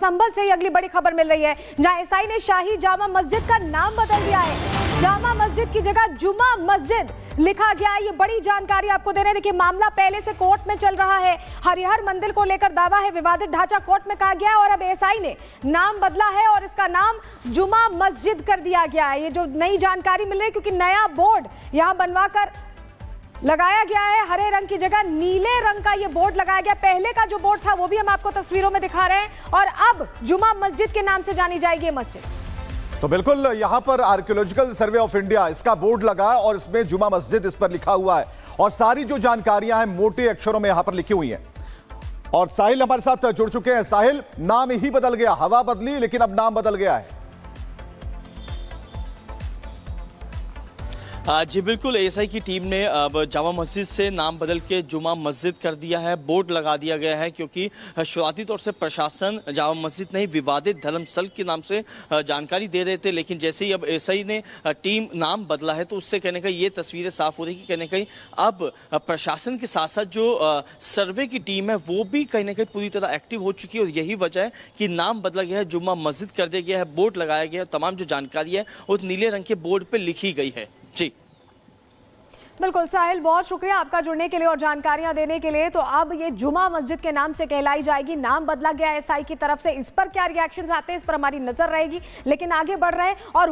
संभल से ही अगली बड़ी खबर मिल रही है, जहां एसआई ने शाही जामा मस्जिद का नाम बदल दिया है। जामा मस्जिद की जगह जुमा मस्जिद लिखा गया है। ये बड़ी जानकारी आपको दे रहे हैं। देखिए, मामला पहले से कोर्ट में चल रहा है। हरिहर मंदिर को लेकर दावा है, विवादित ढांचा कोर्ट में कहा गया है और अब एसआई ने नाम बदला है और इसका नाम जुमा मस्जिद कर दिया गया है। ये जो नई जानकारी मिल रही है, क्योंकि नया बोर्ड यहां बनवाकर लगाया गया है। हरे रंग की जगह नीले रंग का ये बोर्ड लगाया गया। पहले का जो बोर्ड था वो भी हम आपको तस्वीरों में दिखा रहे हैं और अब जुमा मस्जिद के नाम से जानी जाएगी ये मस्जिद। तो बिल्कुल यहां पर आर्कियोलॉजिकल सर्वे ऑफ इंडिया इसका बोर्ड लगा है और इसमें जुमा मस्जिद इस पर लिखा हुआ है और सारी जो जानकारियां हैं मोटे अक्षरों में यहां पर लिखी हुई हैं। और साहिल हमारे साथ जुड़ चुके हैं। साहिल, नाम ही बदल गया, हवा बदली लेकिन अब नाम बदल गया है। जी बिल्कुल, एएसआई की टीम ने अब जामा मस्जिद से नाम बदल के जुमा मस्जिद कर दिया है। बोर्ड लगा दिया गया है क्योंकि शुरुआती तौर से प्रशासन जामा मस्जिद नहीं विवादित धर्मस्थल के नाम से जानकारी दे रहे थे, लेकिन जैसे ही अब एएसआई ने टीम नाम बदला है तो उससे कहने का ये तस्वीरें साफ हो रही कि कहने कहीं अब प्रशासन के साथ साथ जो सर्वे की टीम है वो भी कहीं ना कहीं पूरी तरह एक्टिव हो चुकी है और यही वजह है कि नाम बदला गया है, जुमा मस्जिद कर दिया गया है, बोर्ड लगाया गया है। तमाम जो जानकारी है उस नीले रंग के बोर्ड पर लिखी गई है। जी बिल्कुल साहिल, बहुत शुक्रिया आपका जुड़ने के लिए और जानकारियां देने के लिए। तो अब ये जुमा मस्जिद के नाम से कहलाई जाएगी, नाम बदला गया एसआई की तरफ से। इस पर क्या रिएक्शंस आते हैं इस पर हमारी नजर रहेगी, लेकिन आगे बढ़ रहे हैं और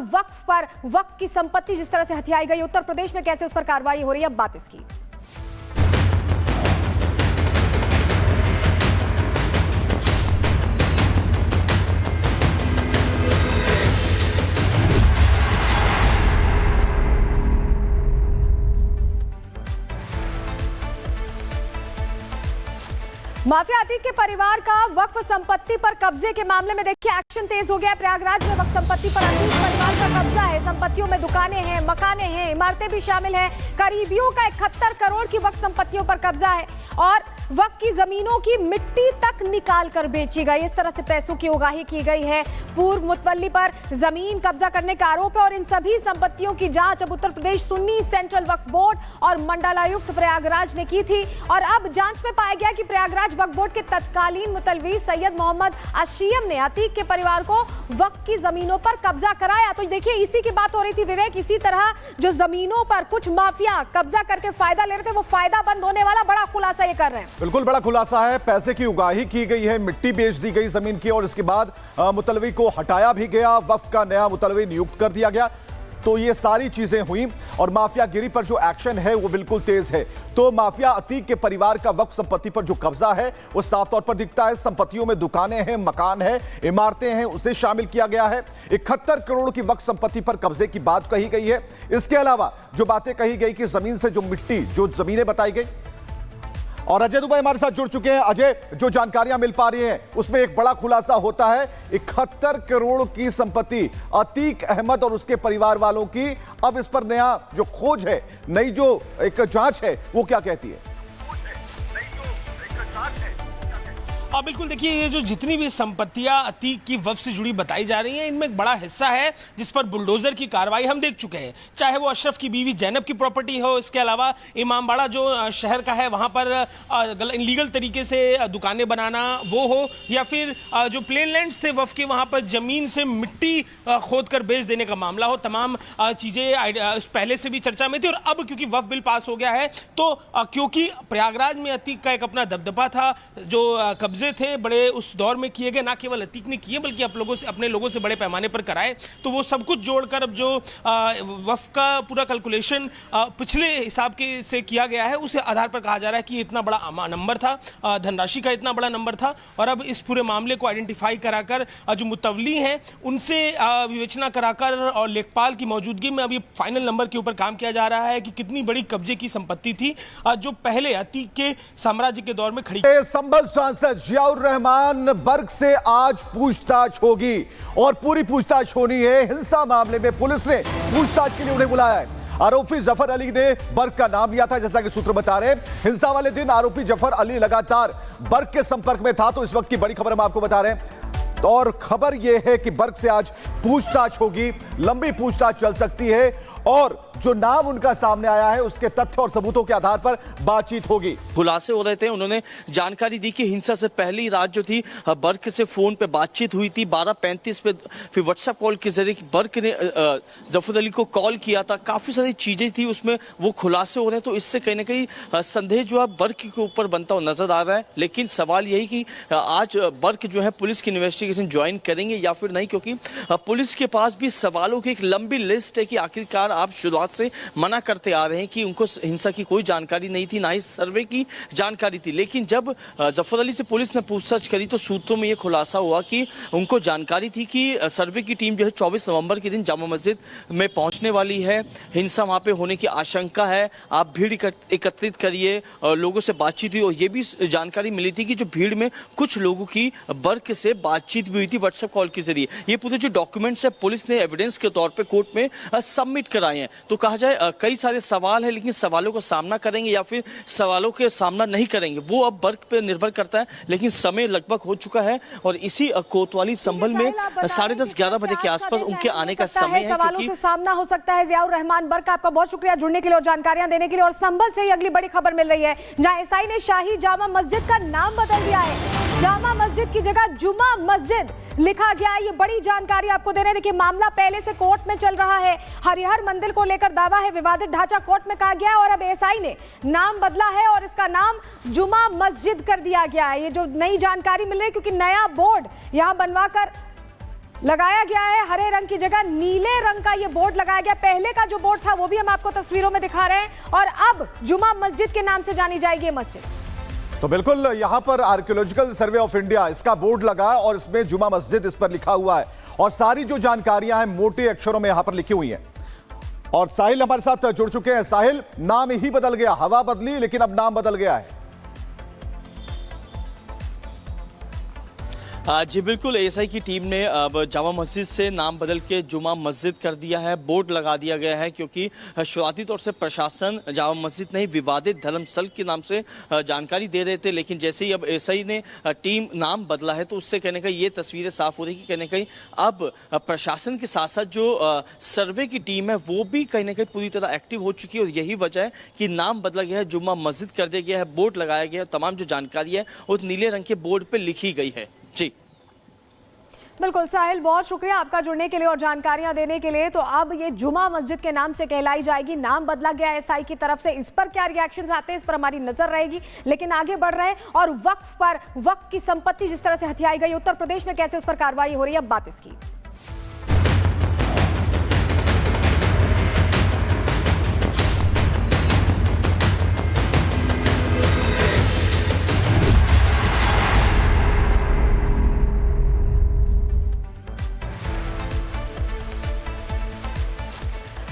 वक्फ की संपत्ति जिस तरह से हथियाई गई, उत्तर प्रदेश में कैसे उस पर कार्रवाई हो रही है, अब बात इसकी। माफिया अतीक के परिवार का वक्फ संपत्ति पर कब्जे के मामले में देखिए एक्शन तेज हो गया। प्रयागराज में वक्फ संपत्ति पर अतीक परिवार का कब्जा है। संपत्तियों में दुकानें हैं, मकाने हैं, इमारतें भी शामिल हैं। करीबियों का 71 करोड़ की वक्फ संपत्तियों पर कब्जा है और वक्फ की जमीनों की मिट्टी तक निकाल कर बेची गई। इस तरह से पैसों की उगाही की गई है। पूर्व मुतवल्ली पर जमीन कब्जा करने का आरोप है और इन सभी संपत्तियों की जांच अब उत्तर प्रदेश सुन्नी सेंट्रल वक्फ बोर्ड और मंडलायुक्त प्रयागराज ने की थी और अब जांच में पाया गया कि प्रयागराज वक्फ बोर्ड के तत्कालीन मुतलवी सैयद मोहम्मद अशीम ने अतीक के परिवार को वक्फ की जमीनों पर कब्जा कराया। तो देखिए, इसी की बात हो रही थी विवेक। इसी तरह जो जमीनों पर कुछ माफिया कब्जा करके फायदा ले रहे थे, वो फायदा बंद होने वाला बड़ा खुलासा ये कर रहे हैं। बिल्कुल बड़ा खुलासा है। पैसे की उगाही की गई है, मिट्टी बेच दी गई जमीन की और इसके बाद मुतलवी को हटाया भी गया, वक्फ का नया मुतलवी नियुक्त कर दिया गया। तो ये सारी चीजें हुई और माफियागिरी पर जो एक्शन है वो बिल्कुल तेज है। तो माफिया अतीक के परिवार का वक्फ संपत्ति पर जो कब्जा है वो साफ तौर पर दिखता है। संपत्तियों में दुकानें हैं, मकान है, इमारतें हैं, उसे शामिल किया गया है। 71 करोड़ की वक्फ संपत्ति पर कब्जे की बात कही गई है। इसके अलावा जो बातें कही गई कि जमीन से जो मिट्टी, जो जमीनें बताई गई। और अजय दुबे हमारे साथ जुड़ चुके हैं। अजय, जो जानकारियां मिल पा रही हैं उसमें एक बड़ा खुलासा होता है, 71 करोड़ की संपत्ति अतीक अहमद और उसके परिवार वालों की। अब इस पर नया जो खोज है, नई जो एक जांच है, वो क्या कहती है? बिल्कुल, देखिए, ये जो जितनी भी संपत्तियां अतीक की वक्फ से जुड़ी बताई जा रही हैं, इनमें एक बड़ा हिस्सा है जिस पर बुलडोजर की कार्रवाई हम देख चुके हैं। चाहे वो अशरफ की बीवी जैनब की प्रॉपर्टी हो, इसके अलावा इमामबाड़ा जो शहर का है वहां पर इनलीगल तरीके से दुकानें बनाना वो हो, या फिर जो प्लेन लैंड्स थे वक्फ के वहां पर जमीन से मिट्टी खोद कर बेच देने का मामला हो। तमाम चीजें पहले से भी चर्चा में थी और अब क्योंकि वक्फ बिल पास हो गया है तो क्योंकि प्रयागराज में अतीक का एक अपना दबदबा था, जो कब्जे थे बड़े उस दौर में किए गए, ना केवल अतीक ने किए बल्कि आप लोगों से, अपने लोगों से बड़े पैमाने पर कराए। तो वो सब कुछ जोड़कर अब जो वक्फ का पूरा कैलकुलेशन पिछले हिसाब के से किया गया है, उसे आधार पर कहा जा रहा है कि इतना बड़ा नंबर था, धनराशि का इतना बड़ा नंबर था। और अब इस पूरे मामले को आइडेंटिफाई कराकर जो मुतवली हैं उनसे विवेचना कराकर और लेखपाल की मौजूदगी में अभी फाइनल नंबर के ऊपर काम किया जा रहा है कि कितनी बड़ी कब्जे की संपत्ति थी जो पहले अतीक के साम्राज्य के दौर में खड़ी। संभल सांसद जियाउर रहमान बर्क से आज पूछताछ होगी और पूरी पूछताछ होनी है। हिंसा मामले में पुलिस ने पूछताछ के लिए उन्हें बुलाया है। आरोपी जफर अली ने बर्क का नाम लिया था, जैसा कि सूत्र बता रहे हैं। हिंसा वाले दिन आरोपी जफर अली लगातार बर्क के संपर्क में था। तो इस वक्त की बड़ी खबर हम आपको बता रहे हैं और खबर यह है कि बर्क से आज पूछताछ होगी, लंबी पूछताछ चल सकती है और जो नाम उनका सामने आया है उसके तथ्य और सबूतों के आधार पर बातचीत होगी। खुलासे हो रहे थे, उन्होंने जानकारी दी कि हिंसा से पहली रात जो थी बर्क से फोन पे बातचीत हुई थी 12:35 पे, फिर व्हाट्सएप कॉल के जरिए बर्क ने जफर अली को कॉल किया था, काफी सारी चीजें थी उसमें, वो खुलासे हो रहे हैं। तो इससे कहीं ना कहीं संदेह जो है बर्क के ऊपर बनता हुआ नजर आ रहा है। लेकिन सवाल यही कि आज बर्क जो है पुलिस की इन्वेस्टिगेशन ज्वाइन करेंगे या फिर नहीं, क्योंकि पुलिस के पास भी सवालों की एक लंबी लिस्ट है कि आखिरकार आप शुरुआत से मना करते आ रहे हैं कि उनको हिंसा की कोई जानकारी नहीं थी, ना ही सर्वे की जानकारी थी। लेकिन जब जफर अली से पुलिस ने पूछताछ करी तो सूत्रों में यह खुलासा हुआ कि उनको जानकारी थी कि सर्वे की टीम जो है 24 नवंबर के दिन जामा मस्जिद में पहुंचने वाली है, हिंसा वहां पे होने की आशंका है, आप भीड़ एकत्रित करिए, लोगों से बातचीत हुई। और ये भी जानकारी मिली थी कि जो भीड़ में कुछ लोगों की बर्क से बातचीत भी हुई थी व्हाट्सएप कॉल के जरिए। ये पूरे जो डॉक्यूमेंट्स है पुलिस ने एविडेंस के तौर पे कोर्ट में सबमिट कराए हैं। तो कहा जाए कई सारे सवाल है, लेकिन सवालों का सामना करेंगे या फिर सवालों के सामना नहीं करेंगे वो अब बर्क पे निर्भर करता है। लेकिन समय लगभग हो चुका है और इसी कोतवाली संभल में 10:30-11 बजे के आसपास उनके आने का समय है। सवालों से सामना हो सकता है। जियाउर रहमान बर्क, आपका बहुत शुक्रिया जुड़ने के लिए और जानकारियां देने के लिए। और संभल से ही अगली बड़ी खबर मिल रही है, जहां एसआई ने शाही जामा मस्जिद का नाम बदल दिया है। जामा मस्जिद की जगह जुमा मस्जिद लिखा गया है। ये बड़ी जानकारी आपको दे रहे हैं। देखिए, मामला पहले से कोर्ट में चल रहा है। हरिहर मंदिर को लेकर दावा है, विवादित ढांचा कोर्ट में कहा गया है और अब एसआई ने नाम बदला है और इसका नाम जुमा मस्जिद कर दिया गया है। ये जो नई जानकारी मिल रही है, क्योंकि नया बोर्ड यहां बनवाकर लगाया गया है, हरे रंग की जगह नीले रंग का ये बोर्ड लगाया गया। पहले का जो बोर्ड था वो भी हम आपको तस्वीरों में दिखा रहे हैं और अब जुमा मस्जिद के नाम से जानी जाएगी ये मस्जिद। तो बिल्कुल यहां पर आर्कियोलॉजिकल सर्वे ऑफ इंडिया इसका बोर्ड लगा और इसमें जुमा मस्जिद इस पर लिखा हुआ है और सारी जो जानकारियां हैं मोटे अक्षरों में यहां पर लिखी हुई हैं। और साहिल हमारे साथ जुड़ चुके हैं। साहिल, नाम ही बदल गया, हवा बदली लेकिन अब नाम बदल गया है। जी बिल्कुल, एएसआई की टीम ने अब जामा मस्जिद से नाम बदल के जुमा मस्जिद कर दिया है, बोर्ड लगा दिया गया है। क्योंकि शुरुआती तौर से प्रशासन जामा मस्जिद नहीं विवादित धर्मस्थल के नाम से जानकारी दे रहे थे, लेकिन जैसे ही अब एएसआई ने टीम नाम बदला है तो उससे कहने का ये तस्वीरें साफ हो रही कि कहने कहीं अब प्रशासन के साथ साथ जो सर्वे की टीम है वो भी कहीं ना कहीं पूरी तरह एक्टिव हो चुकी है। और यही वजह है कि नाम बदला गया है, जुमा मस्जिद कर दिया गया है, बोर्ड लगाया गया है। तमाम जो जानकारी है उस नीले रंग के बोर्ड पर लिखी गई है। जी बिल्कुल साहिल, बहुत शुक्रिया आपका जुड़ने के लिए और जानकारियां देने के लिए। तो अब ये जुमा मस्जिद के नाम से कहलाई जाएगी, नाम बदला गया एसआई की तरफ से। इस पर क्या रिएक्शंस आते हैं इस पर हमारी नजर रहेगी। लेकिन आगे बढ़ रहे हैं और वक्फ की संपत्ति जिस तरह से हथियाई गई उत्तर प्रदेश में कैसे उस पर कार्रवाई हो रही है, अब बात इसकी।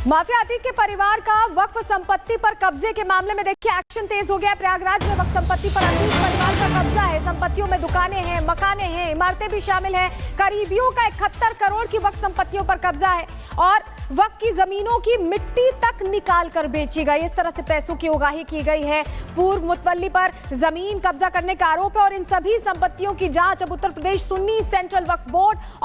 माफिया अतीक के परिवार का वक्फ संपत्ति पर कब्जे के मामले में देखिए एक्शन तेज हो गया। प्रयागराज में वक्फ संपत्ति पर अतीक परिवार का कब्जा है। संपत्तियों में दुकानें हैं, मकाने हैं, इमारतें भी शामिल हैं। करीबियों का 71 करोड़ की वक्फ संपत्तियों पर कब्जा है और वक्फ की जमीनों की मिट्टी तक निकाल कर बेची गई। इस तरह से पैसों की उगाही की गई है। पूर्व मुतवल्ली पर जमीन कब्जा करने का आरोप है और इन सभी संपत्तियों की जांच अब उत्तर प्रदेश सुन्नी सेंट्रल वक्फ बोर्ड और